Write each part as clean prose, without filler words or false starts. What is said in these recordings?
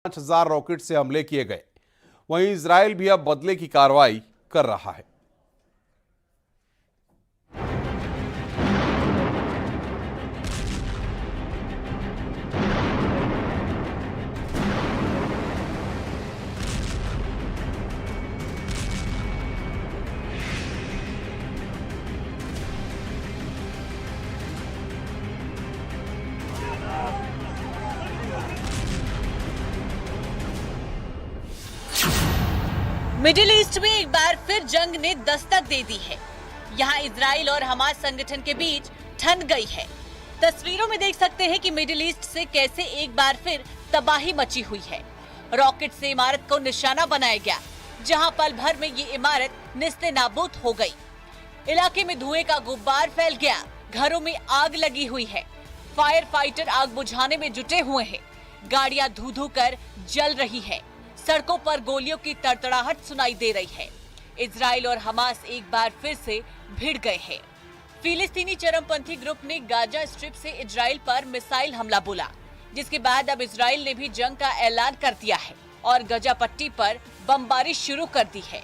5,000 rocket से हमले किए गए। वहीं इजराइल भी अब बदले की कार्रवाई कर रहा है। मिडिल ईस्ट में एक बार फिर जंग ने दस्तक दे दी है। यहाँ इजराइल और हमास संगठन के बीच ठन गई है। तस्वीरों में देख सकते हैं कि मिडिल ईस्ट से कैसे एक बार फिर तबाही मची हुई है। रॉकेट से इमारत को निशाना बनाया गया, जहां पल भर में ये इमारत निस्ते नाबूद हो गई। इलाके में धुएं का गुब्बार फैल गया, घरों में आग लगी हुई है। फायर फाइटर आग बुझाने में जुटे हुए हैं। गाड़ियां धू धू कर जल रही है। सड़कों पर गोलियों की तड़तड़ाहट सुनाई दे रही है। इजराइल और हमास एक बार फिर से भिड़ गए हैं। फिलिस्तीनी चरमपंथी ग्रुप ने गाजा स्ट्रिप से इजराइल पर मिसाइल हमला बोला, जिसके बाद अब इजराइल ने भी जंग का ऐलान कर दिया है और गजा पट्टी पर बमबारी शुरू कर दी है।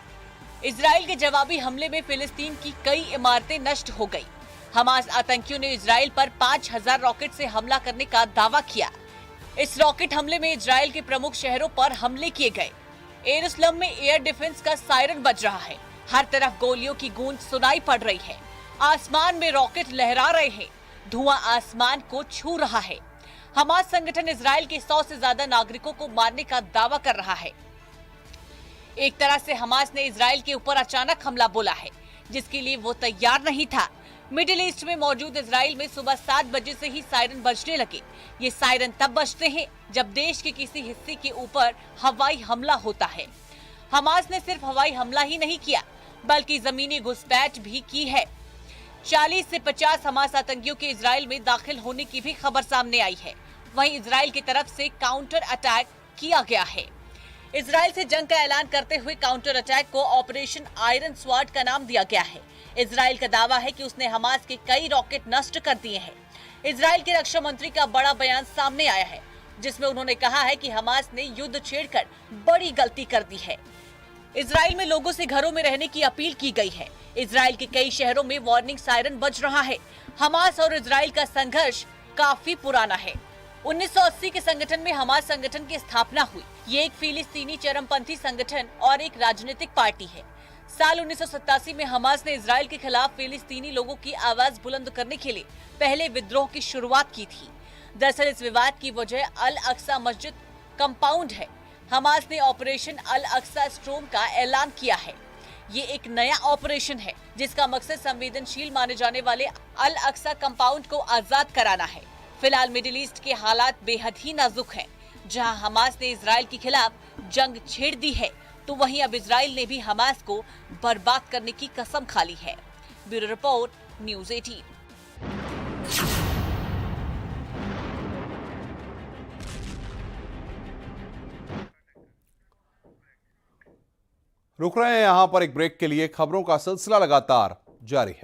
इजराइल के जवाबी हमले में फिलिस्तीन की कई इमारतें नष्ट हो गई। हमास आतंकियों ने इजराइल पर 5,000 रॉकेट से हमला करने का दावा किया। इस रॉकेट हमले में इजराइल के प्रमुख शहरों पर हमले किए गए। यरूशलेम में एयर डिफेंस का सायरन बज रहा है। हर तरफ गोलियों की गूंज सुनाई पड़ रही है। आसमान में रॉकेट लहरा रहे हैं। धुआं आसमान को छू रहा है। हमास संगठन इजराइल के 100 से ज्यादा नागरिकों को मारने का दावा कर रहा है। एक तरह से हमास ने इजराइल के ऊपर अचानक हमला बोला है, जिसके लिए वो तैयार नहीं था। मिडिल ईस्ट में मौजूद इजराइल में सुबह 7 बजे से ही सायरन बजने लगे। ये सायरन तब बजते हैं जब देश के किसी हिस्से के ऊपर हवाई हमला होता है। हमास ने सिर्फ हवाई हमला ही नहीं किया, बल्कि जमीनी घुसपैठ भी की है। 40 से 50 हमास आतंकियों के इजराइल में दाखिल होने की भी खबर सामने आई है। वहीं इजराइल की तरफ से काउंटर अटैक किया गया है। इजराइल से जंग का ऐलान करते हुए काउंटर अटैक को ऑपरेशन आयरन स्वॉर्ड का नाम दिया गया है। इजराइल का दावा है कि उसने हमास के कई रॉकेट नष्ट कर दिए हैं। इजराइल के रक्षा मंत्री का बड़ा बयान सामने आया है, जिसमें उन्होंने कहा है कि हमास ने युद्ध छेड़कर बड़ी गलती कर दी है। इजराइल में लोगों से घरों में रहने की अपील की गई है। इजराइल के कई शहरों में वार्निंग सायरन बज रहा है। हमास और इजराइल का संघर्ष काफी पुराना है। 1980 के संगठन में हमास संगठन की स्थापना हुई। ये एक फिलिस्तीनी चरमपंथी संगठन और एक राजनीतिक पार्टी है। साल 1987 में हमास ने इजराइल के खिलाफ फिलिस्तीनी लोगों की आवाज बुलंद करने के लिए पहले विद्रोह की शुरुआत की थी। दरअसल इस विवाद की वजह अल अक्सा मस्जिद कंपाउंड है। हमास ने ऑपरेशन अल अक्सा स्ट्रोम का ऐलान किया है। ये एक नया ऑपरेशन है, जिसका मकसद संवेदनशील माने जाने वाले अल अक्सा कंपाउंड को आजाद कराना है। फिलहाल मिडिल ईस्ट के हालात बेहद ही नाजुक हैं। जहां हमास ने इजराइल के खिलाफ जंग छेड़ दी है, तो वहीं अब इजराइल ने भी हमास को बर्बाद करने की कसम खा ली है। Bureau report, news 18। रुक रहे हैं यहां पर एक ब्रेक के लिए। खबरों का सिलसिला लगातार जारी है।